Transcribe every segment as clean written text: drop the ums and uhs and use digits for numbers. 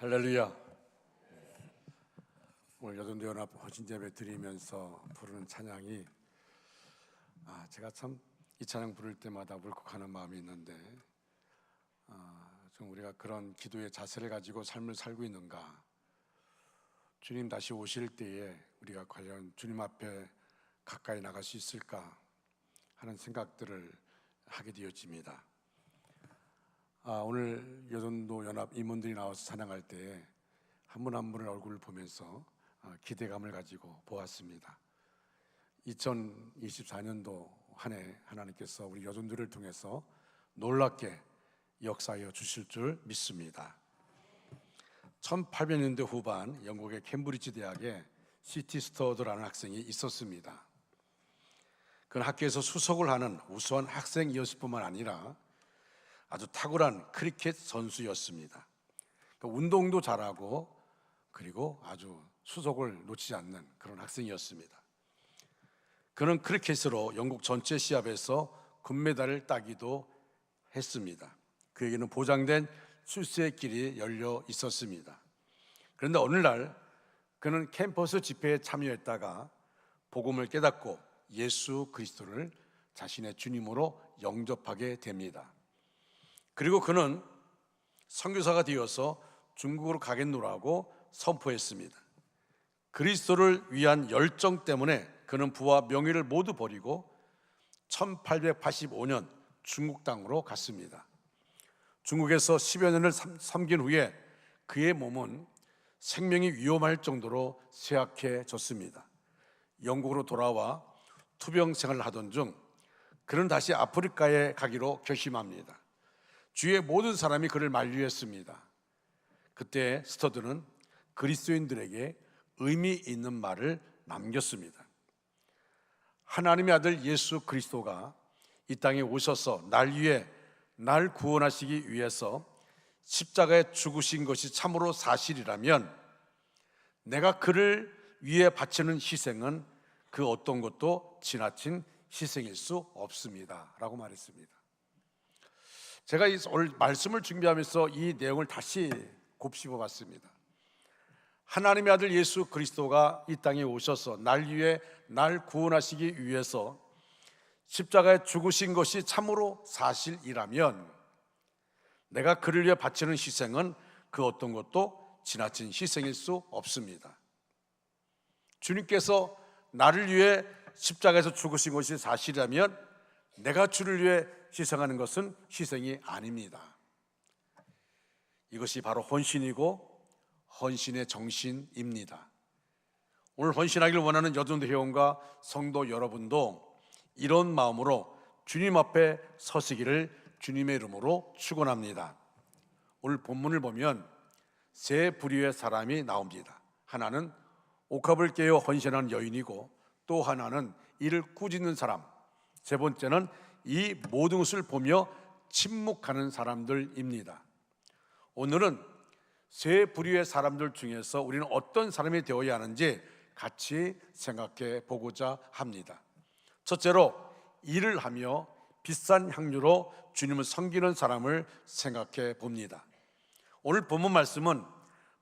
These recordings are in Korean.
할렐루야. 오늘 여전도연합 헌신예배 드리면서 부르는 찬양이 제가 참 이 찬양 부를 때마다 울컥하는 마음이 있는데 좀 우리가 그런 기도의 자세를 가지고 삶을 살고 있는가, 주님 다시 오실 때에 우리가 과연 주님 앞에 가까이 나갈 수 있을까 하는 생각들을 하게 되어집니다. 오늘 여전도연합 임원들이 나와서 찬양할 때 한 분 한 분의 얼굴을 보면서 기대감을 가지고 보았습니다. 2024년도 한 해 하나님께서 우리 여전들을 통해서 놀랍게 역사하여 주실 줄 믿습니다. 1800년대 후반 영국의 캠브리지 대학에 C.T. 스터드라는 학생이 있었습니다. 그는 학교에서 수석을 하는 우수한 학생이었을 뿐만 아니라 아주 탁월한 크리켓 선수였습니다. 운동도 잘하고 그리고 아주 수석을 놓치지 않는 그런 학생이었습니다. 그는 크리켓으로 영국 전체 시합에서 금메달을 따기도 했습니다. 그에게는 보장된 출세의 길이 열려 있었습니다. 그런데 어느 날 그는 캠퍼스 집회에 참여했다가 복음을 깨닫고 예수 그리스도를 자신의 주님으로 영접하게 됩니다. 그리고 그는 선교사가 되어서 중국으로 가겠노라고 선포했습니다. 그리스도를 위한 열정 때문에 그는 부와 명예를 모두 버리고 1885년 중국 땅으로 갔습니다. 중국에서 10여 년을 섬긴 후에 그의 몸은 생명이 위험할 정도로 쇠약해졌습니다. 영국으로 돌아와 투병 생활을 하던 중 그는 다시 아프리카에 가기로 결심합니다. 주위의 모든 사람이 그를 만류했습니다. 그때 스터드는 그리스도인들에게 의미 있는 말을 남겼습니다. 하나님의 아들 예수 그리스도가 이 땅에 오셔서 날 위해 날 구원하시기 위해서 십자가에 죽으신 것이 참으로 사실이라면 내가 그를 위해 바치는 희생은 그 어떤 것도 지나친 희생일 수 없습니다 라고 말했습니다. 제가 오늘 말씀을 준비하면서 이 내용을 다시 곱씹어 봤습니다. 하나님의 아들 예수 그리스도가 이 땅에 오셔서 날 위해 날 구원하시기 위해서 십자가에 죽으신 것이 참으로 사실이라면 내가 그를 위해 바치는 희생은 그 어떤 것도 지나친 희생일 수 없습니다. 주님께서 나를 위해 십자가에서 죽으신 것이 사실이라면 내가 주를 위해 희생하는 것은 희생이 아닙니다. 이것이 바로 헌신이고 헌신의 정신입니다. 오늘 헌신하기를 원하는 여전도 회원과 성도 여러분도 이런 마음으로 주님 앞에 서시기를 주님의 이름으로 축원합니다. 오늘 본문을 보면 세 부류의 사람이 나옵니다. 하나는 옥합을 깨어 헌신하는 여인이고 또 하나는 이를 꾸짖는 사람, 세 번째는 이 모든 것을 보며 침묵하는 사람들입니다. 오늘은 세 부류의 사람들 중에서 우리는 어떤 사람이 되어야 하는지 같이 생각해 보고자 합니다. 첫째로 일을 하며 비싼 향유로 주님을 섬기는 사람을 생각해 봅니다. 오늘 본문 말씀은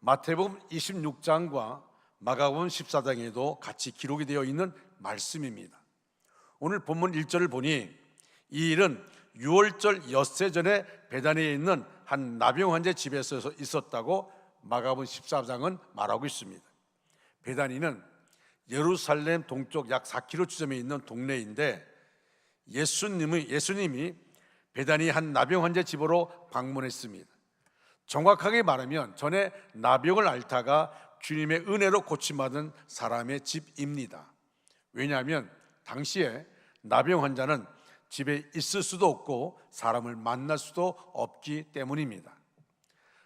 마태복음 26장과 마가복음 14장에도 같이 기록이 되어 있는 말씀입니다. 오늘 본문 1절을 보니 이 일은 유월절 엿새 전에 베다니에 있는 한 나병 환자 집에서 있었다고 마가복음 14장은 말하고 있습니다. 베다니는 예루살렘 동쪽 약 4km 지점에 있는 동네인데 예수님이 베다니 한 나병 환자 집으로 방문했습니다. 정확하게 말하면 전에 나병을 앓다가 주님의 은혜로 고침받은 사람의 집입니다. 왜냐하면 당시에 나병 환자는 집에 있을 수도 없고 사람을 만날 수도 없기 때문입니다.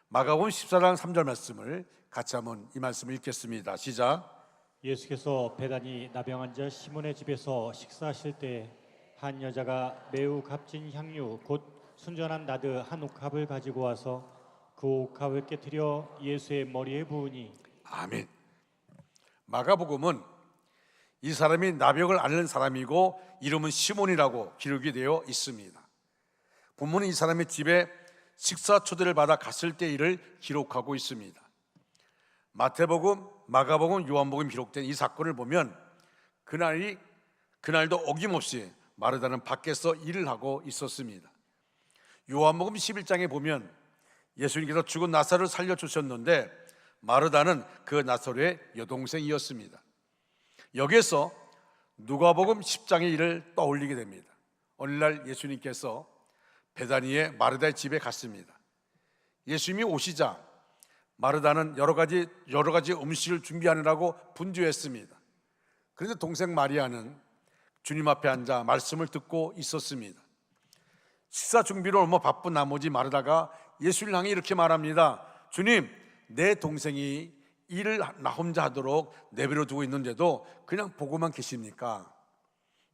마가복음 14장 3절 말씀을 같이 한번 이 말씀을 읽겠습니다. 시작. 예수께서 베다니 나병 환자 시몬의 집에서 식사하실 때 한 여자가 매우 값진 향유 곧 순전한 나드 한 옥합을 가지고 와서 그 옥합을 깨뜨려 예수의 머리에 부으니. 아멘. 마가복음은 이 사람이 나병을 앓는 사람이고 이름은 시몬이라고 기록이 되어 있습니다. 본문은 이 사람의 집에 식사 초대를 받아 갔을 때 일을 기록하고 있습니다. 마태복음, 마가복음, 요한복음 기록된 이 사건을 보면 그날도 어김없이 마르다는 밖에서 일을 하고 있었습니다. 요한복음 11장에 보면 예수님께서 죽은 나사로를 살려주셨는데 마르다는 그 나사로의 여동생이었습니다. 여기에서 누가복음 10장의 일을 떠올리게 됩니다. 오늘날 예수님께서 베다니의 마르다의 집에 갔습니다. 예수님이 오시자 마르다는 여러 가지 음식을 준비하느라고 분주했습니다. 그런데 동생 마리아는 주님 앞에 앉아 말씀을 듣고 있었습니다. 식사 준비로 너무 바쁜 나머지 마르다가 예수를 향해 이렇게 말합니다. 주님, 내 동생이 일을 나 혼자 하도록 내버려 두고 있는데도 그냥 보고만 계십니까?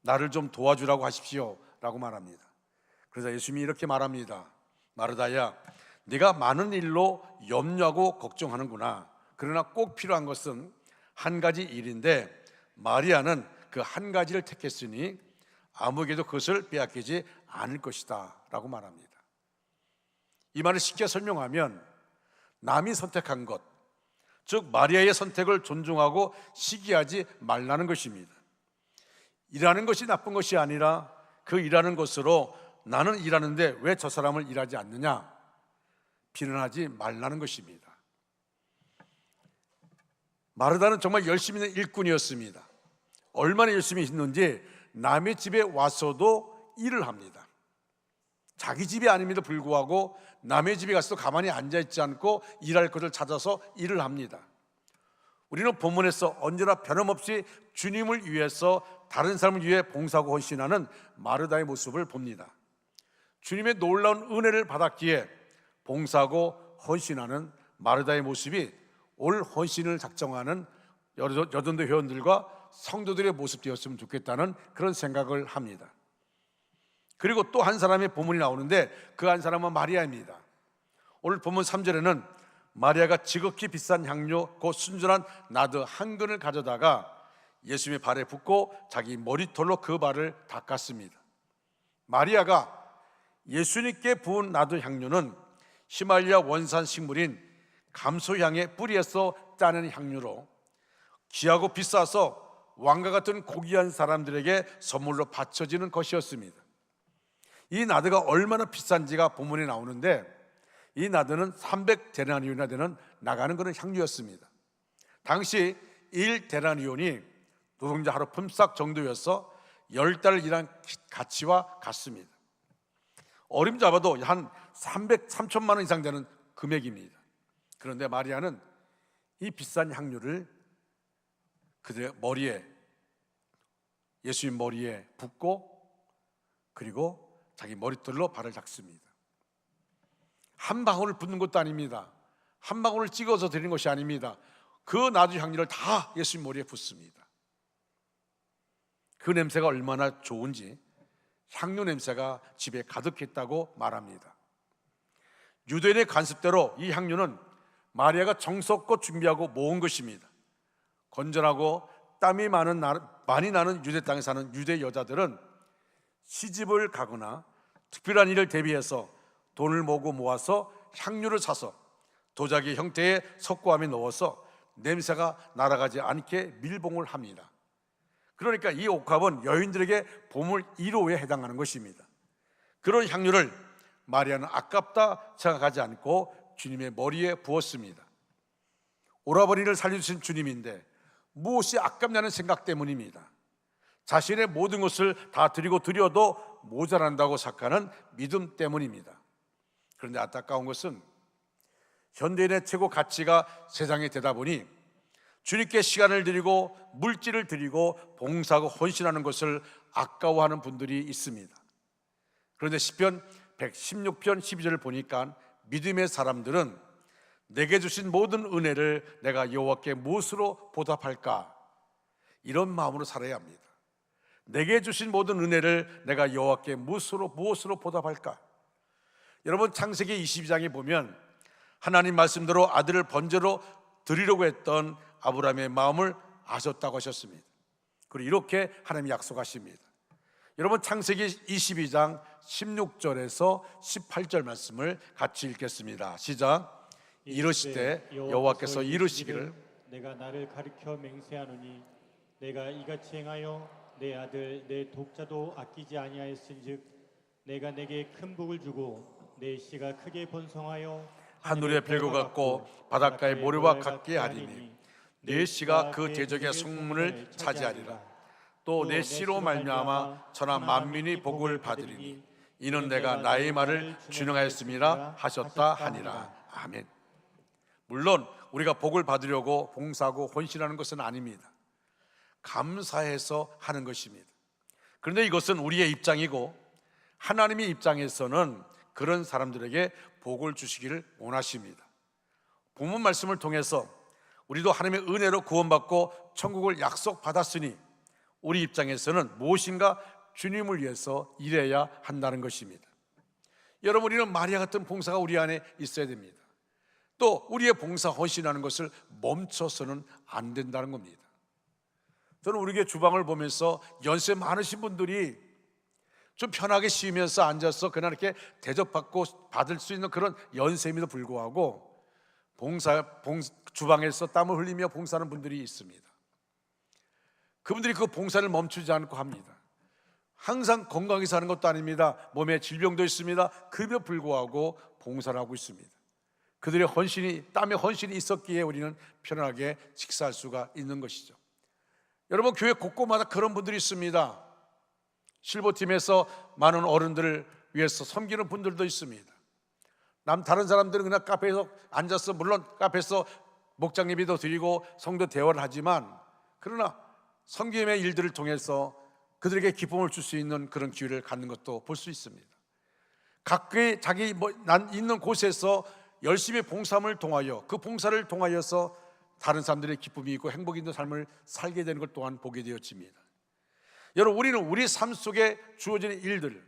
나를 좀 도와주라고 하십시오 라고 말합니다. 그래서 예수님이 이렇게 말합니다. 마르다야, 네가 많은 일로 염려하고 걱정하는구나. 그러나 꼭 필요한 것은 한 가지 일인데 마리아는 그 한 가지를 택했으니 아무에게도 그것을 빼앗기지 않을 것이다 라고 말합니다. 이 말을 쉽게 설명하면 남이 선택한 것, 즉 마리아의 선택을 존중하고 시기하지 말라는 것입니다. 일하는 것이 나쁜 것이 아니라 그 일하는 것으로 나는 일하는데 왜 저 사람을 일하지 않느냐 비난하지 말라는 것입니다. 마르다는 정말 열심히 있는 일꾼이었습니다. 얼마나 열심히 있는지 남의 집에 와서도 일을 합니다. 자기 집이 아님에도 불구하고 남의 집에 가서도 가만히 앉아있지 않고 일할 것을 찾아서 일을 합니다. 우리는 본문에서 언제나 변함없이 주님을 위해서 다른 사람을 위해 봉사하고 헌신하는 마르다의 모습을 봅니다. 주님의 놀라운 은혜를 받았기에 봉사하고 헌신하는 마르다의 모습이 올 헌신을 작정하는 여전도 회원들과 성도들의 모습이었으면 좋겠다는 그런 생각을 합니다. 그리고 또 한 사람의 본문이 나오는데 그 한 사람은 마리아입니다. 오늘 본문 3절에는 마리아가 지극히 비싼 향료 곧 순전한 나드 한 근을 가져다가 예수님의 발에 붓고 자기 머리털로 그 발을 닦았습니다. 마리아가 예수님께 부은 나드 향료는 히말리아 원산 식물인 감소향의 뿌리에서 따낸 향료로 귀하고 비싸서 왕과 같은 고귀한 사람들에게 선물로 바쳐지는 것이었습니다. 이 나드가 얼마나 비싼지가 본문에 나오는데 이 나드는 300데나리온이나 되는 나가는 그런 향료였습니다. 당시 1데나리온이 노동자 하루 품삯 정도여서 10달을 일한 가치와 같습니다. 어림잡아도 한 3천만 원 이상 되는 금액입니다. 그런데 마리아는 이 비싼 향료를 그들의 머리에, 예수님 머리에 붓고 그리고 자기 머리털로 발을 닦습니다. 한 방울을 붓는 것도 아닙니다. 한 방울을 찍어서 드리는 것이 아닙니다. 그 나주 향료를 다 예수님 머리에 붓습니다. 그 냄새가 얼마나 좋은지 향료 냄새가 집에 가득했다고 말합니다. 유대인의 관습대로 이 향료는 마리아가 정성껏 준비하고 모은 것입니다. 건전하고 땀이 많이 나는 유대 땅에 사는 유대 여자들은 시집을 가거나 특별한 일을 대비해서 돈을 모아서 향료를 사서 도자기 형태의 석고함에 넣어서 냄새가 날아가지 않게 밀봉을 합니다. 그러니까 이 옥합은 여인들에게 보물 1호에 해당하는 것입니다. 그런 향료를 마리아는 아깝다 생각하지 않고 주님의 머리에 부었습니다. 오라버니를 살려주신 주님인데 무엇이 아깝냐는 생각 때문입니다. 자신의 모든 것을 다 드려도 모자란다고 생각하는 믿음 때문입니다. 그런데 안타까운 것은 현대인의 최고 가치가 세상에 되다 보니 주님께 시간을 드리고 물질을 드리고 봉사하고 헌신하는 것을 아까워하는 분들이 있습니다. 그런데 시편 116편 12절을 보니까 믿음의 사람들은 내게 주신 모든 은혜를 내가 여호와께 무엇으로 보답할까? 이런 마음으로 살아야 합니다. 내게 주신 모든 은혜를 내가 여호와께 무엇으로 보답할까? 여러분 창세기 22장에 보면 하나님 말씀대로 아들을 번제로 드리려고 했던 아브라함의 마음을 아셨다고 하셨습니다. 그리고 이렇게 하나님이 약속하십니다. 여러분 창세기 22장 16절에서 18절 말씀을 같이 읽겠습니다. 시작. 이르시되 여호와께서 이르시기를 내가 나를 가리켜 맹세하노니 내가 이같이 행하여 내 아들 내 독자도 아끼지 아니하였은즉 내가 내게 큰 복을 주고 내 씨가 크게 번성하여 하늘의 별과 같고 바닷가의 모래와 같게 하리니 내 씨가 그 대적의 성문을 차지하리라. 또 내 씨로 말미암아 천하 만민이 복을 받으리니 이는 내가 나의 말을 준행하였음이라 하셨다 하니라. 아멘. 물론 우리가 복을 받으려고 봉사하고 헌신하는 것은 아닙니다. 감사해서 하는 것입니다. 그런데 이것은 우리의 입장이고 하나님의 입장에서는 그런 사람들에게 복을 주시기를 원하십니다. 본문 말씀을 통해서 우리도 하나님의 은혜로 구원받고 천국을 약속받았으니 우리 입장에서는 무엇인가 주님을 위해서 일해야 한다는 것입니다. 여러분, 우리는 마리아 같은 봉사가 우리 안에 있어야 됩니다. 또 우리의 봉사 헌신하는 것을 멈춰서는 안 된다는 겁니다. 저는 우리 교회 주방을 보면서 연세 많으신 분들이 좀 편하게 쉬면서 앉아서 그냥 이렇게 대접받고 받을 수 있는 그런 연세임에도 불구하고 주방에서 땀을 흘리며 봉사하는 분들이 있습니다. 그분들이 그 봉사를 멈추지 않고 합니다. 항상 건강히 사는 것도 아닙니다. 몸에 질병도 있습니다. 그럼에도 불구하고 봉사를 하고 있습니다. 그들의 헌신이, 땀의 헌신이 있었기에 우리는 편안하게 식사할 수가 있는 것이죠. 여러분, 교회 곳곳마다 그런 분들이 있습니다. 실버팀에서 많은 어른들을 위해서 섬기는 분들도 있습니다. 다른 사람들은 그냥 카페에서 앉아서, 물론 카페에서 목장 예배도 드리고 성도 대화를 하지만, 그러나 섬김의 일들을 통해서 그들에게 기쁨을 줄 수 있는 그런 기회를 갖는 것도 볼 수 있습니다. 각기 자기 있는 곳에서 열심히 봉사함을 통하여, 그 봉사를 통하여서 다른 사람들의 기쁨이 있고 행복이 있는 삶을 살게 되는 것 또한 보게 되어집니다. 여러분, 우리는 우리 삶 속에 주어지는 일들,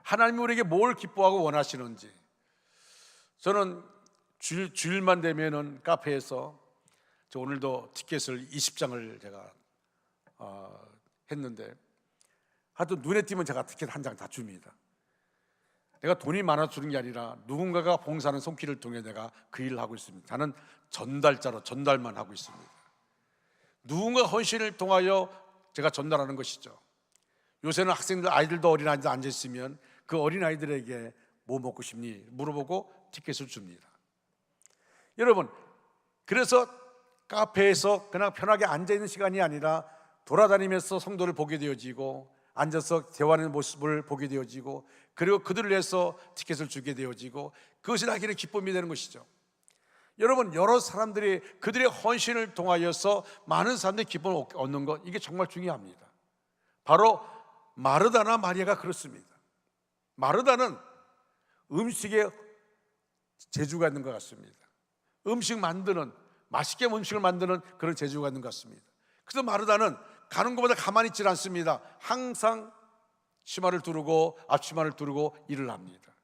하나님이 우리에게 뭘 기뻐하고 원하시는지, 저는 주일만 되면은 카페에서 오늘도 티켓을 20장을 제가 했는데, 하여튼 눈에 띄면 제가 티켓 한 장 다 줍니다. 내가 돈이 많아 주는 게 아니라 누군가가 봉사하는 손길을 통해 내가 그 일을 하고 있습니다. 저는 전달자로 전달만 하고 있습니다. 누군가 헌신을 통하여 제가 전달하는 것이죠. 요새는 학생들, 아이들도 어린아이들 앉아있으면 그 어린아이들에게 뭐 먹고 싶니? 물어보고 티켓을 줍니다. 여러분, 그래서 카페에서 그냥 편하게 앉아있는 시간이 아니라 돌아다니면서 성도를 보게 되어지고 앉아서 대화하는 모습을 보게 되어지고, 그리고 그들을 위해서 티켓을 주게 되어지고, 그것이 나에게는 기쁨이 되는 것이죠. 여러분, 여러 사람들이 그들의 헌신을 통하여서 많은 사람들이 기쁨을 얻는 것, 이게 정말 중요합니다. 바로 마르다나 마리아가 그렇습니다. 마르다는 음식에 재주가 있는 것 같습니다. 맛있게 음식을 만드는 그런 재주가 있는 것 같습니다. 그래서 마르다는 가는 곳마다 가만히 있질 않습니다. 항상 치마를 두르고 앞치마를 두르고 일을 합니다.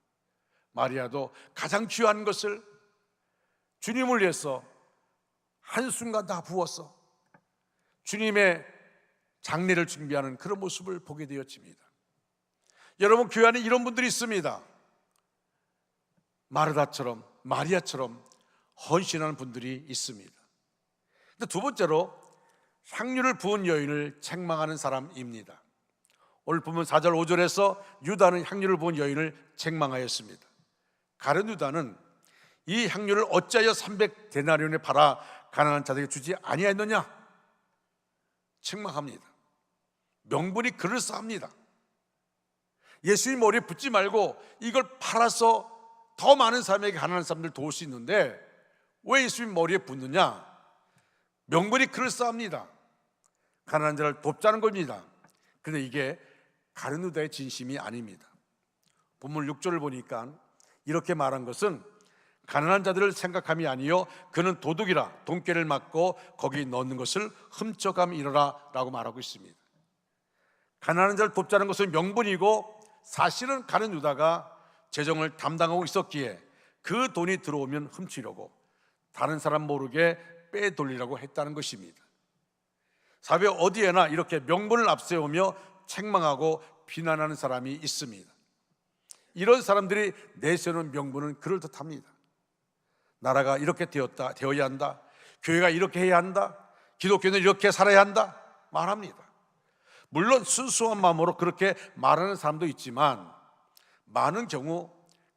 마리아도 가장 귀한 것을 주님을 위해서 한순간 다 부어서 주님의 장례를 준비하는 그런 모습을 보게 되어집니다. 여러분, 교회 안에 이런 분들이 있습니다. 마르다처럼, 마리아처럼 헌신하는 분들이 있습니다. 근데 두 번째로 향유를 부은 여인을 책망하는 사람입니다. 오늘 보면 4절 5절에서 유다는 향유를 부은 여인을 책망하였습니다. 가룟 유다는 이 향유를 어찌하여 300데나리온에 팔아 가난한 자들에게 주지 아니하였느냐 책망합니다. 명분이 그럴싸합니다. 예수님 머리에 붓지 말고 이걸 팔아서 더 많은 사람에게, 가난한 사람들 도울 수 있는데 왜 예수님 머리에 붓느냐? 명분이 그럴싸합니다. 가난한 자를 돕자는 겁니다. 그런데 이게 가룟 유다의 진심이 아닙니다. 본문 6절을 보니까 이렇게 말한 것은 가난한 자들을 생각함이 아니요 그는 도둑이라 돈꾀를 맞고 거기 넣는 것을 훔쳐감이러라 라고 말하고 있습니다. 가난한 자를 돕자는 것은 명분이고, 사실은 가룟 유다가 재정을 담당하고 있었기에 그 돈이 들어오면 훔치려고 다른 사람 모르게 빼돌리라고 했다는 것입니다. 사회 어디에나 이렇게 명분을 앞세우며 책망하고 비난하는 사람이 있습니다. 이런 사람들이 내세우는 명분은 그럴듯합니다. 나라가 이렇게 되어야 한다. 교회가 이렇게 해야 한다. 기독교는 이렇게 살아야 한다. 말합니다. 물론 순수한 마음으로 그렇게 말하는 사람도 있지만 많은 경우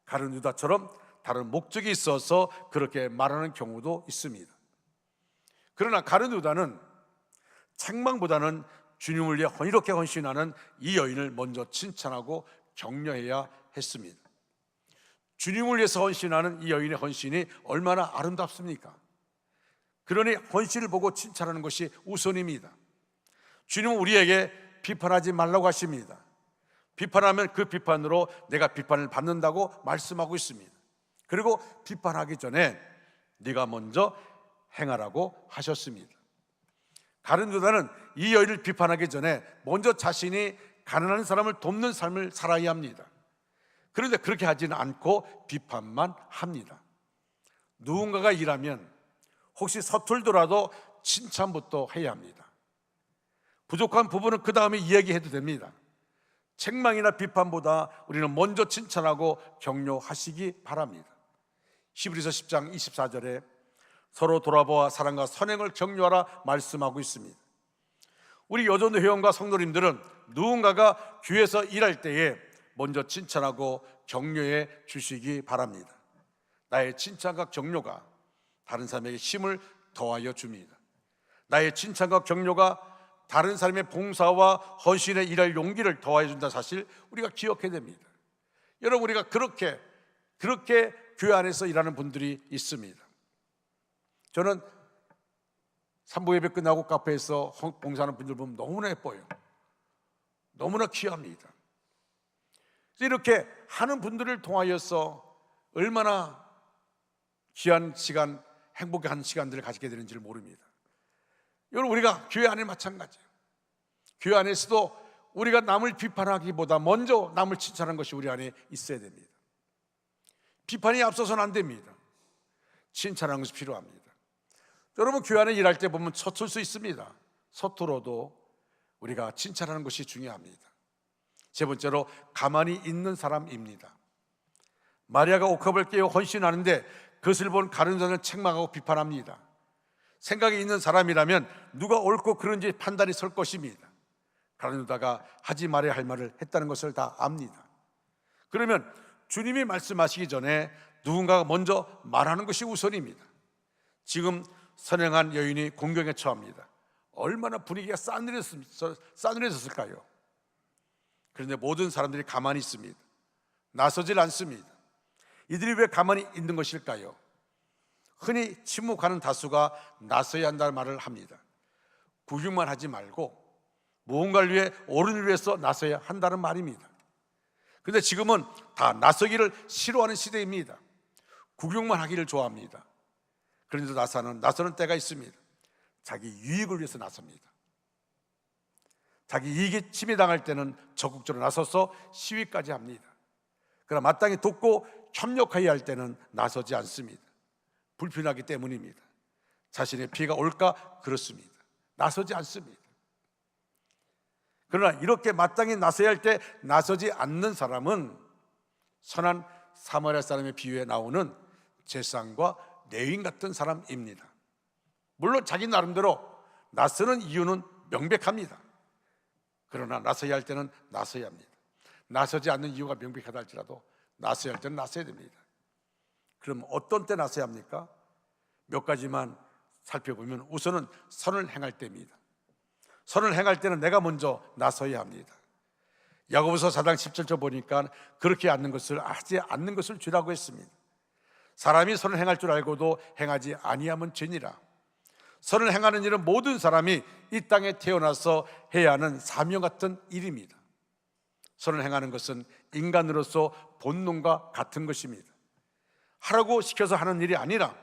가룟 유다처럼 다른 목적이 있어서 그렇게 말하는 경우도 있습니다. 그러나 가룟 유다는 책망보다는 주님을 위해 이렇게 헌신하는 이 여인을 먼저 칭찬하고 격려해야 했습니다. 주님을 위해서 헌신하는 이 여인의 헌신이 얼마나 아름답습니까? 그러니 헌신을 보고 칭찬하는 것이 우선입니다. 주님은 우리에게 비판하지 말라고 하십니다. 비판하면 그 비판으로 내가 비판을 받는다고 말씀하고 있습니다. 그리고 비판하기 전에 네가 먼저 행하라고 하셨습니다. 가룟 유다는 이 여인을 비판하기 전에 먼저 자신이 가난한 사람을 돕는 삶을 살아야 합니다. 그런데 그렇게 하지는 않고 비판만 합니다. 누군가가 일하면 혹시 서툴더라도 칭찬부터 해야 합니다. 부족한 부분은 그 다음에 이야기해도 됩니다. 책망이나 비판보다 우리는 먼저 칭찬하고 격려하시기 바랍니다. 히브리서 10장 24절에 서로 돌아보아 사랑과 선행을 격려하라 말씀하고 있습니다. 우리 여전도 회원과 성도님들은 누군가가 교회에서 일할 때에 먼저 칭찬하고 격려해 주시기 바랍니다. 나의 칭찬과 격려가 다른 사람에게 힘을 더하여 줍니다. 나의 칭찬과 격려가 다른 사람의 봉사와 헌신에 일할 용기를 더하여 준다 사실 우리가 기억해야 됩니다. 여러분, 우리가 그렇게 교회 안에서 일하는 분들이 있습니다. 저는 산부 예배 끝나고 카페에서 봉사하는 분들 보면 너무나 예뻐요. 너무나 귀합니다. 이렇게 하는 분들을 통하여서 얼마나 귀한 시간, 행복한 시간들을 가지게 되는지를 모릅니다. 여러분, 우리가 교회 안에 마찬가지예요. 교회 안에서도 우리가 남을 비판하기보다 먼저 남을 칭찬하는 것이 우리 안에 있어야 됩니다. 비판이 앞서서는 안 됩니다. 칭찬하는 것이 필요합니다. 여러분, 교회 안에 일할 때 보면 서툴 수 있습니다. 서툴어도 우리가 칭찬하는 것이 중요합니다. 세 번째로 가만히 있는 사람입니다. 마리아가 옥합을 깨어 헌신하는데 그것을 본 가룟 유다는 책망하고 비판합니다. 생각이 있는 사람이라면 누가 옳고 그른지 판단이 설 것입니다. 가룟 유다가 하지 말아야 할 말을 했다는 것을 다 압니다. 그러면 주님이 말씀하시기 전에 누군가가 먼저 말하는 것이 우선입니다. 지금 선행한 여인이 공경에 처합니다. 얼마나 분위기가 싸늘해졌을까요? 그런데 모든 사람들이 가만히 있습니다. 나서질 않습니다. 이들이 왜 가만히 있는 것일까요? 흔히 침묵하는 다수가 나서야 한다는 말을 합니다. 구경만 하지 말고 무언가를 위해 옳은 일을 위해서 나서야 한다는 말입니다. 그런데 지금은 다 나서기를 싫어하는 시대입니다. 구경만 하기를 좋아합니다. 그런데 나서는 때가 있습니다. 자기 유익을 위해서 나섭니다. 자기 이익이 침해당할 때는 적극적으로 나서서 시위까지 합니다. 그러나 마땅히 돕고 협력해야 할 때는 나서지 않습니다. 불편하기 때문입니다. 자신의 피해가 올까 그렇습니다. 나서지 않습니다. 그러나 이렇게 마땅히 나서야 할 때 나서지 않는 사람은 선한 사마리아 사람의 비유에 나오는 제사장과 레위인 같은 사람입니다. 물론 자기 나름대로 나서는 이유는 명백합니다. 그러나 나서야 할 때는 나서야 합니다. 나서지 않는 이유가 명백하다 할지라도 나서야 할 때는 나서야 됩니다. 그럼 어떤 때 나서야 합니까? 몇 가지만 살펴보면 우선은 선을 행할 때입니다. 선을 행할 때는 내가 먼저 나서야 합니다. 야고보서 4장 17절 보니까 그렇게 하지 않는 것을 죄라고 했습니다. 사람이 선을 행할 줄 알고도 행하지 아니하면 죄니라. 선을 행하는 일은 모든 사람이 이 땅에 태어나서 해야 하는 사명 같은 일입니다. 선을 행하는 것은 인간으로서 본능과 같은 것입니다. 하라고 시켜서 하는 일이 아니라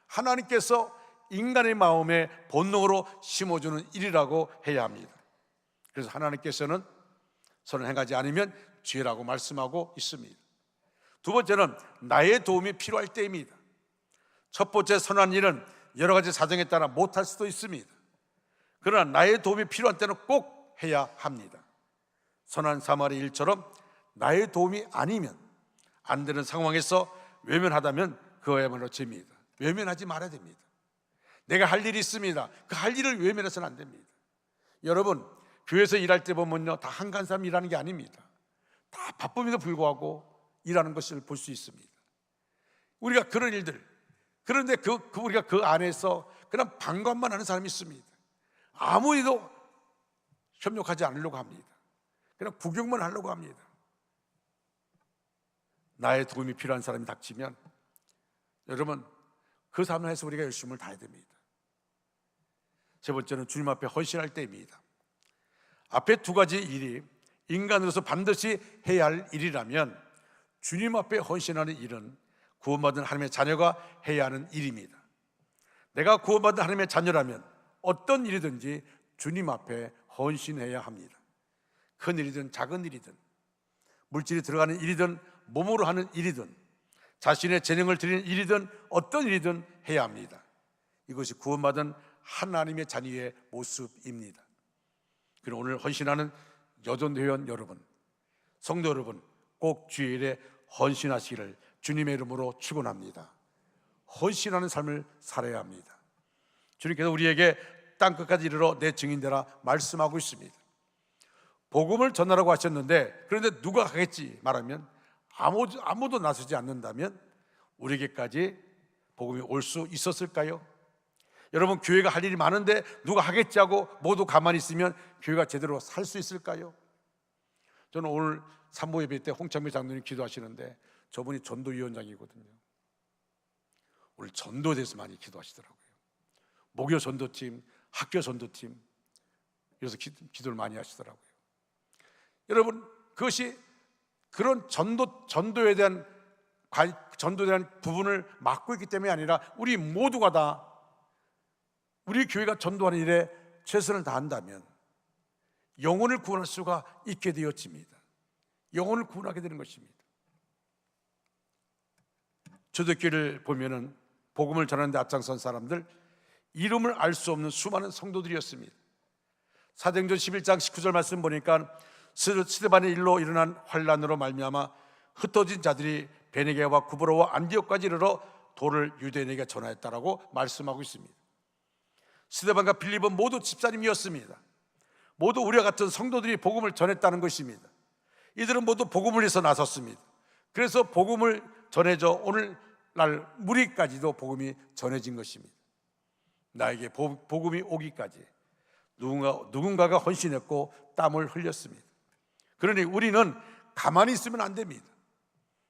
하나님께서 인간의 마음에 본능으로 심어주는 일이라고 해야 합니다. 그래서 하나님께서는 선을 행하지 않으면 죄라고 말씀하고 있습니다. 두 번째는 나의 도움이 필요할 때입니다. 첫 번째 선한 일은 여러 가지 사정에 따라 못할 수도 있습니다. 그러나 나의 도움이 필요한 때는 꼭 해야 합니다. 선한 사마리 일처럼 나의 도움이 아니면, 안 되는 상황에서 외면하다면 그거야말로 죄입니다. 외면하지 말아야 됩니다. 내가 할 일이 있습니다. 그 할 일을 외면해서는 안 됩니다. 여러분, 교회에서 일할 때 보면요, 다 한가한 사람 일하는 게 아닙니다. 다 바쁨에도 불구하고 일하는 것을 볼 수 있습니다. 우리가 그런 일들, 그런데 우리가 그 안에서 그냥 방관만 하는 사람이 있습니다. 아무 일도 협력하지 않으려고 합니다. 그냥 구경만 하려고 합니다. 나의 도움이 필요한 사람이 닥치면 여러분, 그 삶을 해서 우리가 열심을 다해야 됩니다. 세 번째는 주님 앞에 헌신할 때입니다. 앞에 두 가지 일이 인간으로서 반드시 해야 할 일이라면, 주님 앞에 헌신하는 일은 구원받은 하나님의 자녀가 해야 하는 일입니다. 내가 구원받은 하나님의 자녀라면 어떤 일이든지 주님 앞에 헌신해야 합니다. 큰 일이든 작은 일이든, 물질이 들어가는 일이든 몸으로 하는 일이든, 자신의 재능을 드리는 일이든 어떤 일이든 해야 합니다. 이것이 구원받은 하나님의 자녀의 모습입니다. 그리고 오늘 헌신하는 여전회원 여러분, 성도 여러분, 꼭 주일에 헌신하시기를 주님의 이름으로 축원합니다. 헌신하는 삶을 살아야 합니다. 주님께서 우리에게 땅끝까지 이르러 내 증인되라 말씀하고 있습니다. 복음을 전하라고 하셨는데, 그런데 누가 가겠지 말하면 아무도 나서지 않는다면 우리에게까지 복음이 올 수 있었을까요? 여러분, 교회가 할 일이 많은데 누가 하겠지 하고 모두 가만히 있으면 교회가 제대로 살 수 있을까요? 저는 오늘 산모 예배 때 홍창미 장로님 기도하시는데, 저분이 전도위원장이거든요. 오늘 전도에 대해서 많이 기도하시더라고요. 목요 전도팀, 학교 전도팀, 여기서 기도를 많이 하시더라고요. 여러분, 그것이 그런 전도에 대한 부분을 맡고 있기 때문이 아니라 우리 모두가 다 우리 교회가 전도하는 일에 최선을 다한다면 영혼을 구원할 수가 있게 되어집니다. 영혼을 구원하게 되는 것입니다. 초대교회를 보면은 복음을 전하는데 앞장선 사람들, 이름을 알 수 없는 수많은 성도들이었습니다. 사도행전 11장 19절 말씀 보니까 스데반의 일로 일어난 환란으로 말미암아 흩어진 자들이 베네게와 구브로와 안디옥까지 이르러 도를 유대인에게 전하였다라고 말씀하고 있습니다. 스데반과 빌립은 모두 집사님이었습니다. 모두 우리와 같은 성도들이 복음을 전했다는 것입니다. 이들은 모두 복음을 위해서 나섰습니다. 그래서 복음을 전해져 오늘날 우리까지도 복음이 전해진 것입니다. 나에게 복음이 오기까지 누군가가 헌신했고 땀을 흘렸습니다. 그러니 우리는 가만히 있으면 안 됩니다.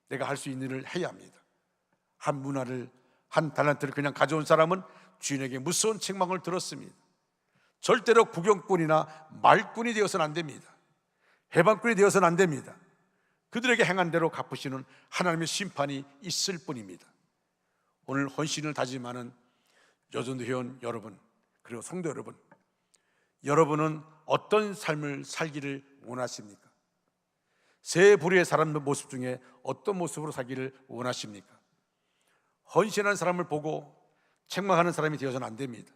내가 할 수 있는 일을 해야 합니다. 한 문화를, 한 달란트를 그냥 가져온 사람은 주인에게 무서운 책망을 들었습니다. 절대로 구경꾼이나 말꾼이 되어서는 안 됩니다. 해방꾼이 되어서는 안 됩니다. 그들에게 행한 대로 갚으시는 하나님의 심판이 있을 뿐입니다. 오늘 헌신을 다짐하는 여전회원 여러분, 그리고 성도 여러분, 여러분은 어떤 삶을 살기를 원하십니까? 세 부류의 사람 모습 중에 어떤 모습으로 살기를 원하십니까? 헌신하는 사람을 보고 책망하는 사람이 되어서는 안 됩니다.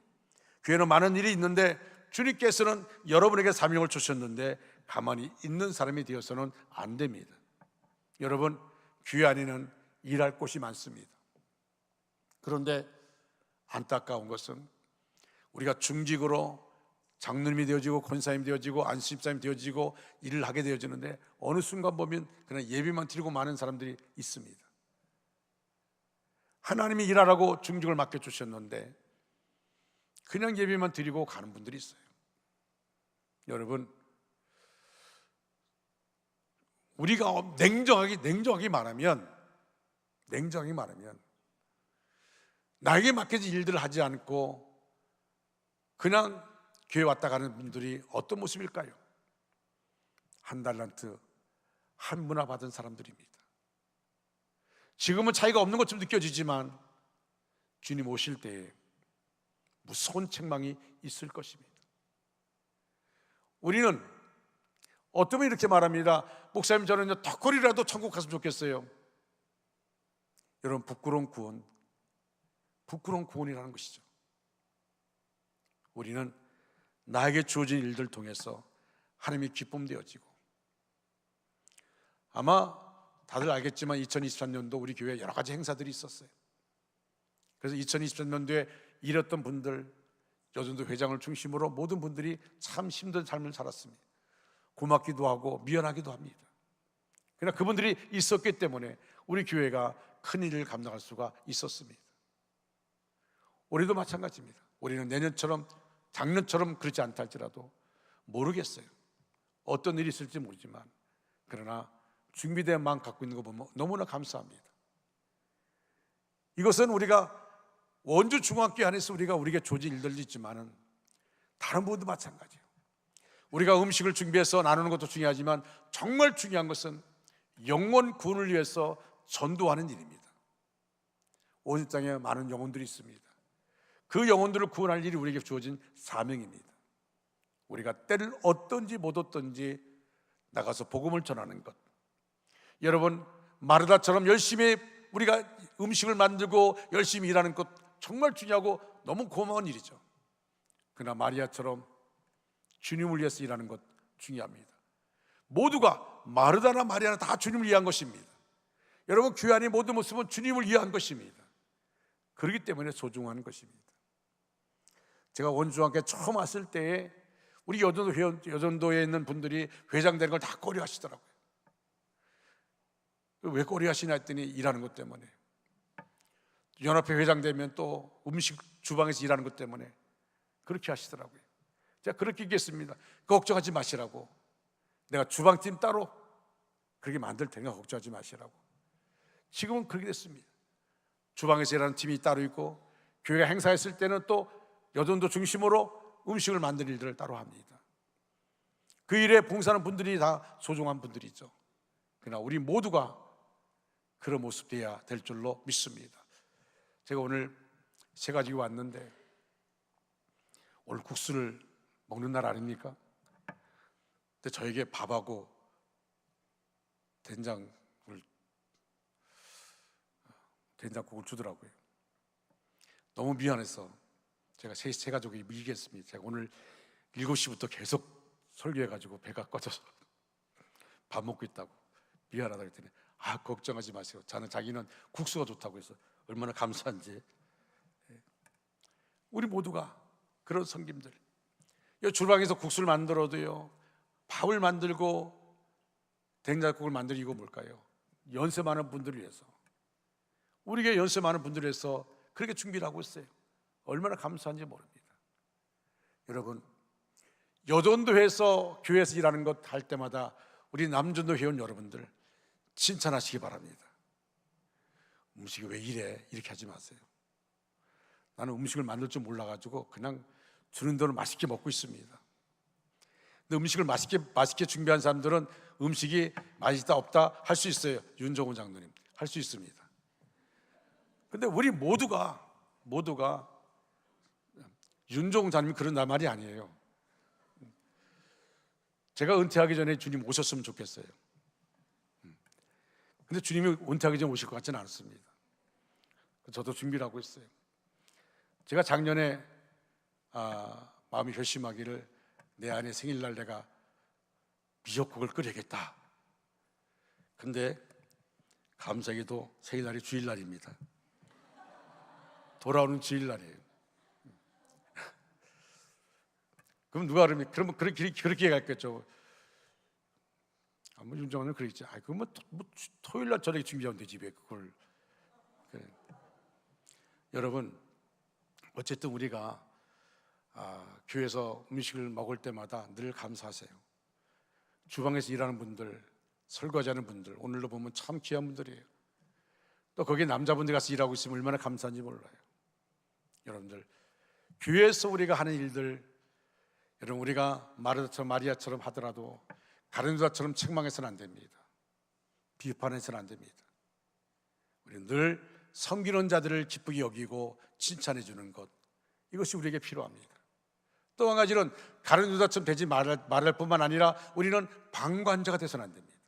교회는 많은 일이 있는데 주님께서는 여러분에게 사명을 주셨는데 가만히 있는 사람이 되어서는 안 됩니다. 여러분, 교회 안에는 일할 곳이 많습니다. 그런데 안타까운 것은 우리가 중직으로 장로님이 되어지고 권사님이 되어지고 안수집사님이 되어지고 일을 하게 되어지는데 어느 순간 보면 그냥 예배만 드리고 마는 사람들이 있습니다. 하나님이 일하라고 중직을 맡겨주셨는데 그냥 예배만 드리고 가는 분들이 있어요. 여러분, 우리가 냉정하게 말하면 나에게 맡겨진 일들을 하지 않고 그냥 교회 왔다 가는 분들이 어떤 모습일까요? 한 달란트, 한 문화 받은 사람들입니다. 지금은 차이가 없는 것처럼 느껴지지만 주님 오실 때에 무서운 책망이 있을 것입니다. 우리는 어쩌면 이렇게 말합니다. 목사님, 저는 덕거리라도 천국 갔으면 좋겠어요. 여러분, 부끄러운 구원이라는 것이죠. 우리는 나에게 주어진 일들 통해서 하나님이 기쁨되어지고 아마 다들 알겠지만 2023년도 우리 교회에 여러 가지 행사들이 있었어요. 그래서 2023년도에 일했던 분들, 여전도 회장을 중심으로 모든 분들이 참 힘든 삶을 살았습니다. 고맙기도 하고 미안하기도 합니다. 그러나 그분들이 있었기 때문에 우리 교회가 큰 일을 감당할 수가 있었습니다. 올해도 마찬가지입니다. 우리는 내년처럼 작년처럼 그렇지 않다 할지라도 모르겠어요. 어떤 일이 있을지 모르지만 그러나 준비된 마음 갖고 있는 거 보면 너무나 감사합니다. 이것은 우리가 원주 중학교 안에서 우리에게 조직 일들이 있지만은 다른 부분도 마찬가지예요. 우리가 음식을 준비해서 나누는 것도 중요하지만 정말 중요한 것은 영혼 구원을 위해서 전도하는 일입니다. 온 땅에 많은 영혼들이 있습니다. 그 영혼들을 구원할 일이 우리에게 주어진 사명입니다. 우리가 때를 얻든지 못 얻든지 나가서 복음을 전하는 것. 여러분, 마르다처럼 열심히 우리가 음식을 만들고 열심히 일하는 것 정말 중요하고 너무 고마운 일이죠. 그러나 마리아처럼 주님을 위해서 일하는 것 중요합니다. 모두가 마르다나 마리아나 다 주님을 위한 것입니다. 여러분, 교회 안의 모든 모습은 주님을 위한 것입니다. 그렇기 때문에 소중한 것입니다. 제가 원주학교에 처음 왔을 때에 우리 여전도에 있는 분들이 회장 되는 걸 다 꺼려하시더라고요. 왜 꺼려하시나 했더니 일하는 것 때문에, 연합회 회장 되면 또 음식 주방에서 일하는 것 때문에 그렇게 하시더라고요. 제가 그렇게 얘기했습니다. 걱정하지 마시라고. 내가 주방팀 따로 그렇게 만들 테니까 걱정하지 마시라고. 지금은 그렇게 됐습니다. 주방에서 일하는 팀이 따로 있고 교회가 행사했을 때는 또 여전도 중심으로 음식을 만드는 일들을 따로 합니다. 그 일에 봉사하는 분들이 다 소중한 분들이죠. 그러나 우리 모두가 그런 모습 되어야 될 줄로 믿습니다. 제가 오늘 세 가지고 왔는데 오늘 국수를 먹는 날 아닙니까? 근데 저에게 밥하고 된장국을 주더라고요. 너무 미안해서 제가 세 가족이 밀겠습니다. 제가 오늘 7시부터 계속 설교해가지고 배가 꺼져서 밥 먹고 있다고 미안하다고 했더니 걱정하지 마세요. 자기는 국수가 좋다고 해서 얼마나 감사한지. 우리 모두가 그런 섬김들, 주방에서 국수를 만들어도요, 밥을 만들고 된장국을 만들고, 이거 뭘까요? 연세 많은 분들을 위해서, 우리에게 연세 많은 분들을 위해서 그렇게 준비를 하고 있어요. 얼마나 감사한지 모릅니다. 여러분, 여전도에서 교회에서 일하는 것 할 때마다 우리 남전도 회원 여러분들 칭찬하시기 바랍니다. 음식이 왜 이래? 이렇게 하지 마세요. 나는 음식을 만들 줄 몰라가지고 그냥 주는 대로 맛있게 먹고 있습니다. 근데 음식을 맛있게 준비한 사람들은 음식이 맛있다 없다 할 수 있어요. 윤종훈 장로님 할 수 있습니다. 근데 우리 모두가 윤종훈 장로님 그런 말이 아니에요. 제가 은퇴하기 전에 주님 오셨으면 좋겠어요. 근데 주님이 은퇴하기 전에 오실 것 같지는 않습니다. 저도 준비를 하고 있어요. 제가 작년에 마음이 결심하기를 내 아내 생일날 내가 미역국을 끓여야겠다. 근데 감사하게도 생일날이 주일날입니다. 돌아오는 주일날이에요. 그럼 누가 그러면 그렇게 얘기했겠죠. 윤정원은 그러겠지. 그럼 뭐 토요일날 저녁에 준비하면 되지 왜 그걸. 그래. 여러분, 어쨌든 우리가 교회에서 음식을 먹을 때마다 늘 감사하세요. 주방에서 일하는 분들, 설거지하는 분들, 오늘도 보면 참 귀한 분들이에요. 또 거기에 남자분들이 가서 일하고 있으면 얼마나 감사한지 몰라요. 여러분들, 교회에서 우리가 하는 일들, 여러분, 우리가 마리아처럼 하더라도 가룟유다처럼 책망해서는 안 됩니다. 비판해서는 안 됩니다. 우리는 늘 섬기는 자들을 기쁘게 여기고 칭찬해 주는 것, 이것이 우리에게 필요합니다. 또 한 가지는 가룟유다처럼 되지 말할 뿐만 아니라 우리는 방관자가 돼서는 안 됩니다.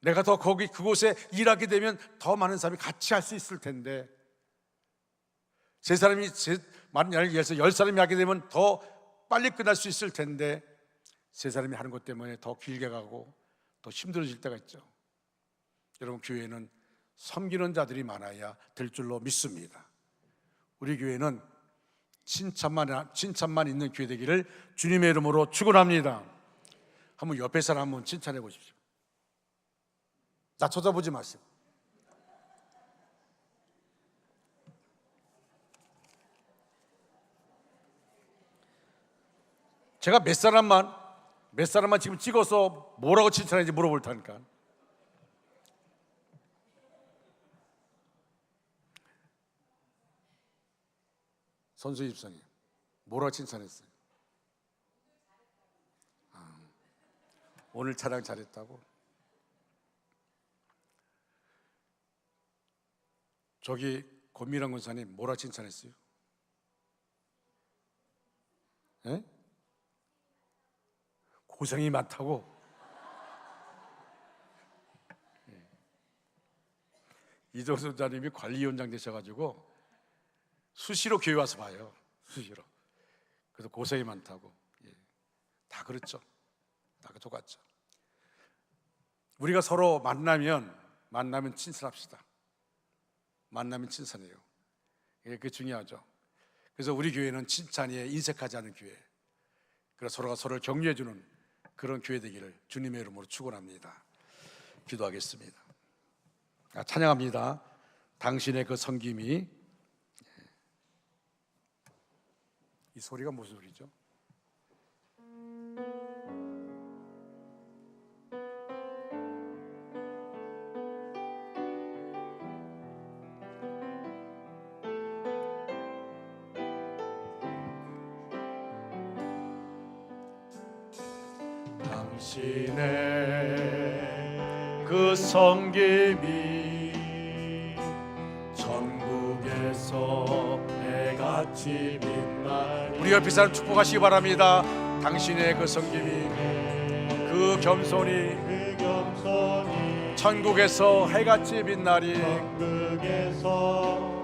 내가 더 그곳에 일하게 되면 더 많은 사람이 같이 할 수 있을 텐데, 세 사람이 10사람이 하게 되면 더 빨리 끝날 수 있을 텐데, 세 사람이 하는 것 때문에 더 길게 가고 더 힘들어질 때가 있죠. 여러분, 교회는 섬기는 자들이 많아야 될 줄로 믿습니다. 우리 교회는 칭찬만 있는 교회 되기를 주님의 이름으로 축원합니다. 한번 옆에 사람 한번 칭찬해 보십시오. 나 쳐다보지 마세요. 제가 몇 사람만 지금 찍어서 뭐라고 칭찬하는지 물어볼 테니까. 선수 집사님, 뭐라고 칭찬했어요? 오늘 찬양 잘했다고? 저기 권미랑 권사님 뭐라 칭찬했어요? 예? 고생이 많다고? 이정수 원장님이 관리위원장 되셔가지고 수시로 교회 와서 봐요. 수시로. 그래서 고생이 많다고. 다 그렇죠. 다 똑같죠. 우리가 서로 만나면 칭찬합시다. 만나면 칭찬해요. 그게 중요하죠. 그래서 우리 교회는 칭찬에 인색하지 않은 교회, 그래서 서로가 서로를 격려해주는 그런 교회 되기를 주님의 이름으로 축원합니다. 기도하겠습니다. 찬양합니다. 당신의 그 섬김이. 이 소리가 무슨 소리죠? 당신의 그 섬김이 전국에서 해같이 빛나리. 우리 옆에 사람 축복하시기 바랍니다. 당신의 그 섬김이, 그 겸손이 천국에서 해같이 빛나리.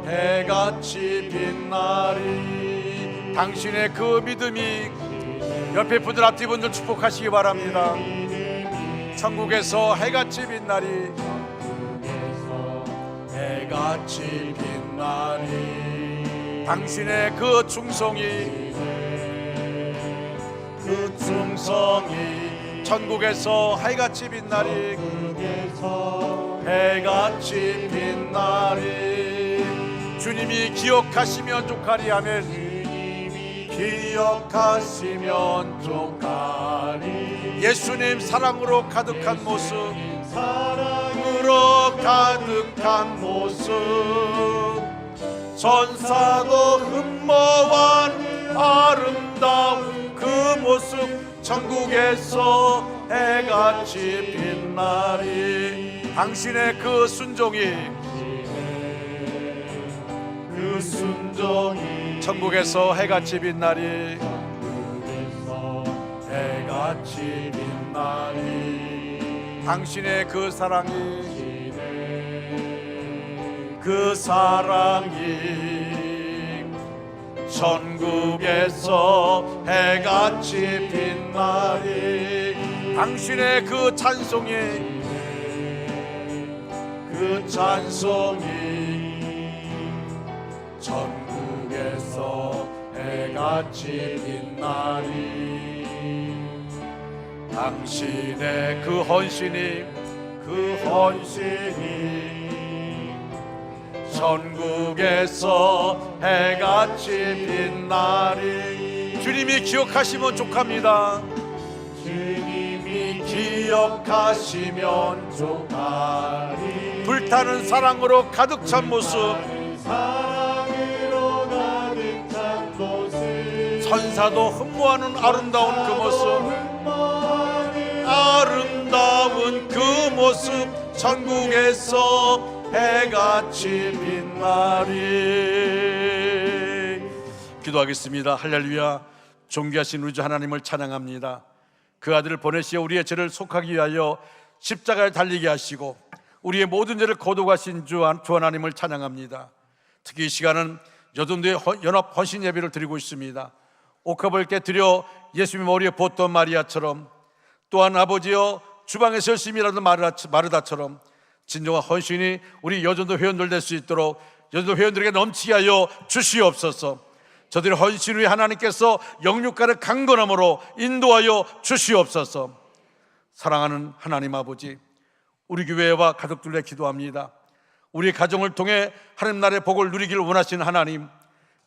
해같이 빛나리. 당신의 그 믿음이 옆에 분들 앞뒤 분들 축복하시기 바랍니다. 천국에서 해같이 빛나리. 해같이 빛나리. 당신의 그 충성이 천국에서 해같이 빛나리. 해같이 빛나리. 주님이 기억하시면 족하리. 아멘. 기억하시면 족하리. 예수님 사랑으로 가득한 모습, 사랑으로 가득한 모습, 천사도 흠모한 아름다운 그 모습, 천국에서 해같이 빛나리. 당신의 그 순종이 천국에서 해같이 빛나리. 해같이 빛나리. 당신의 그 사랑이 천국에서 해같이 빛나리. 당신의 그 찬송이 천국에서 해같이 빛나리. 당신의 그 헌신이 천국에서 해같이 빛나리. 주님이 기억하시면 족합니다. 주님이 기억하시면 족하리. 불타는 사랑으로 가득 찬 모습, 천사도 흠모하는 아름다운 그 모습, 아름다운 그 모습, 천국에서 해같이 빛나리. 기도하겠습니다. 할렐루야. 존귀하신 우리 주 하나님을 찬양합니다. 그 아들을 보내시어 우리의 죄를 속하기 위하여 십자가에 달리게 하시고 우리의 모든 죄를 거두가신 주 하나님을 찬양합니다. 특히 이 시간은 여전도의 연합 헌신 예배를 드리고 있습니다. 옥합을 깨뜨려 예수님 머리에 붓던 마리아처럼, 또한 아버지여 주방에서 열심히 일하던 마르다처럼 진정한 헌신이 우리 여전도 회원들 될 수 있도록 여전도 회원들에게 넘치게 하여 주시옵소서. 저들의 헌신 위에 하나님께서 영육간의 강건함으로 인도하여 주시옵소서. 사랑하는 하나님 아버지, 우리 교회와 가족들 위해 기도합니다. 우리 가정을 통해 하나님 나라의 복을 누리기를 원하시는 하나님,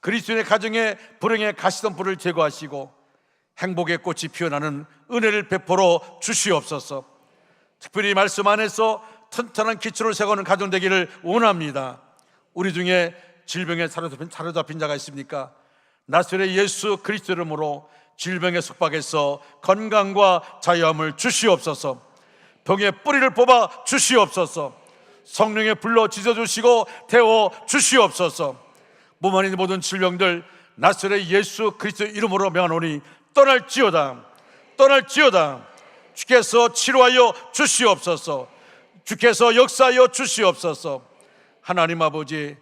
그리스도인의 가정에 불행의 가시덤불을 제거하시고 행복의 꽃이 피어나는 은혜를 베풀어 주시옵소서. 특별히 말씀 안에서 튼튼한 기초를 세우는 가정 되기를 원합니다. 우리 중에 질병에 사로잡힌 자가 있습니까? 나사렛 예수 그리스도 이름으로 질병의 속박에서 건강과 자유함을 주시옵소서. 병의 뿌리를 뽑아 주시옵소서. 성령에 불러 지져주시고 태워 주시옵소서. 몸 안에 있는 모든 질병들 나사렛 예수 그리스도 이름으로 명하노니 떠날지어다, 떠날지어다. 주께서 치료하여 주시옵소서. 주께서 역사하여 주시옵소서. 하나님 아버지,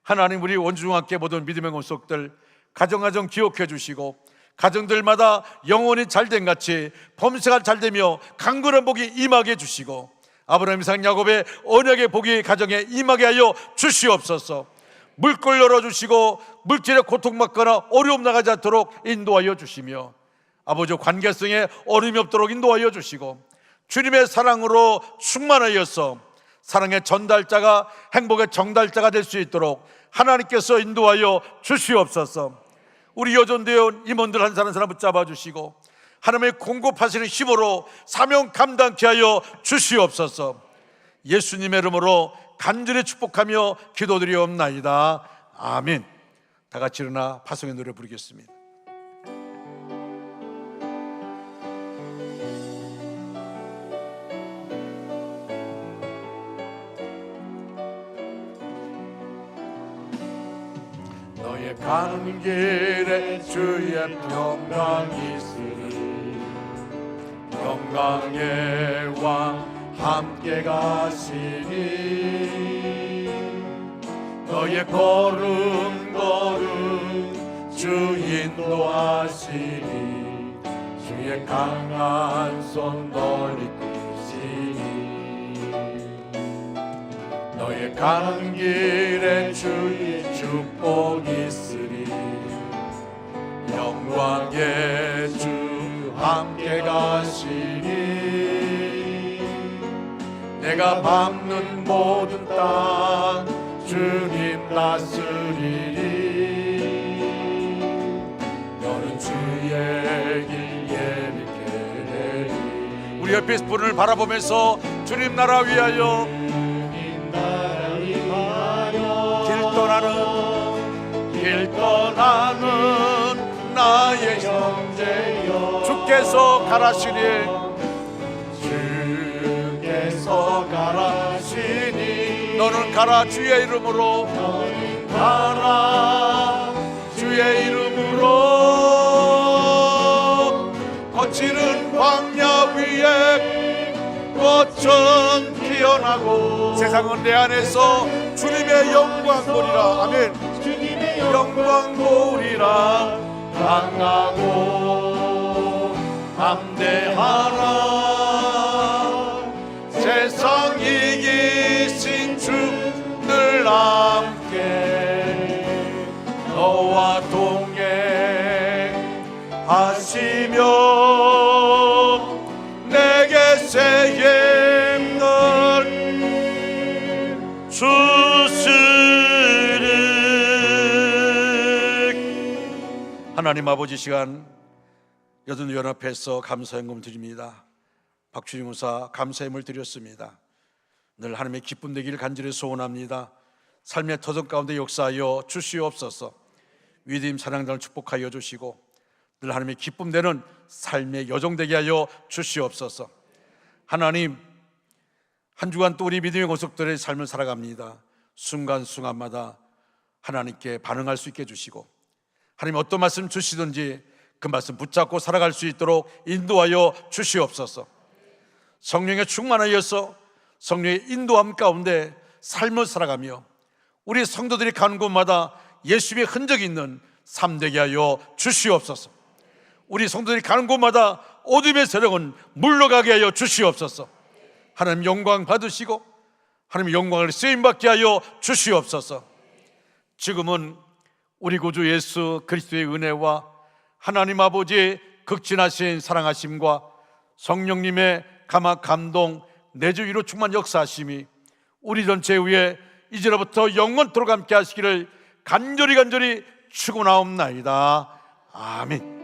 하나님 우리 원주중학교 모든 믿음의 권속들 가정 기억해 주시고 가정들마다 영혼이 잘된 같이 범사가 잘되며 강건한 복이 임하게 해주시고 아브라함 이삭 야곱의 언약의 복이 가정에 임하게 하여 주시옵소서. 물골 열어주시고 물질에 고통받거나 어려움 나가지 않도록 인도하여 주시며 아버지 관계성에 어려움이 없도록 인도하여 주시고 주님의 사랑으로 충만하여서 사랑의 전달자가 행복의 정달자가 될 수 있도록 하나님께서 인도하여 주시옵소서. 우리 여전대원 임원들 한 사람 붙잡아 주시고 하나님의 공급하시는 힘으로 사명 감당케 하여 주시옵소서. 예수님의 이름으로 간절히 축복하며 기도드리옵나이다. 아멘. 다 같이 일어나 파송의 노래 부르겠습니다. 너의 가는 길에 주의 평강이 있으니 평강의 왕 함께 가시니 너의 걸음 주 인도하시니 주의 강한 손 널 이끄시니 너의 가는 길에 주의 축복이 있으니 영광의 주 함께 가시니 내가 밟는 모든 땅 주님 다스리니 너는 주의 길 예비케 되리. 우리 옆에 분을 바라보면서 주님 나라 위하여 길 떠나는 나의 형제여 주께서 가라시니 너는 가라 주의 이름으로 가라 주의 이름으로 거칠은 광야 위에 꽃은 피어나고 세상은 내 안에서 주님의 영광 보리라. 아멘. 영광 보리라. 강하고 담대하라. 세상 이기신 주 늘 함께 너와 동행하시며 내게 새 힘을 주시리. 하나님 아버지, 시간 여든연합회에서 감사연금 드립니다. 박주진 목사 감사임을 드렸습니다. 늘 하나님의 기쁨 되기를 간절히 소원합니다. 삶의 터전 가운데 역사하여 주시옵소서. 위대임 사랑장을 축복하여 주시고 늘 하나님의 기쁨 되는 삶의 여정 되게 하여 주시옵소서. 하나님, 한 주간 또 우리 믿음의 권속들의 삶을 살아갑니다. 순간순간마다 하나님께 반응할 수 있게 해주시고 하나님 어떤 말씀 주시든지 그 말씀 붙잡고 살아갈 수 있도록 인도하여 주시옵소서. 성령의 충만하여서 성령의 인도함 가운데 삶을 살아가며 우리 성도들이 가는 곳마다 예수님의 흔적이 있는 삶 되게 하여 주시옵소서. 우리 성도들이 가는 곳마다 어둠의 세력은 물러가게 하여 주시옵소서. 하나님 영광 받으시고 하나님 영광을 쓰임받게 하여 주시옵소서. 지금은 우리 구주 예수 그리스도의 은혜와 하나님 아버지의 극진하신 사랑하심과 성령님의 감화 감동 내주 위로 충만 역사하심이 우리 전체 위에 이제로부터 영원토록 함께 하시기를 간절히 축원하옵나이다. 아멘.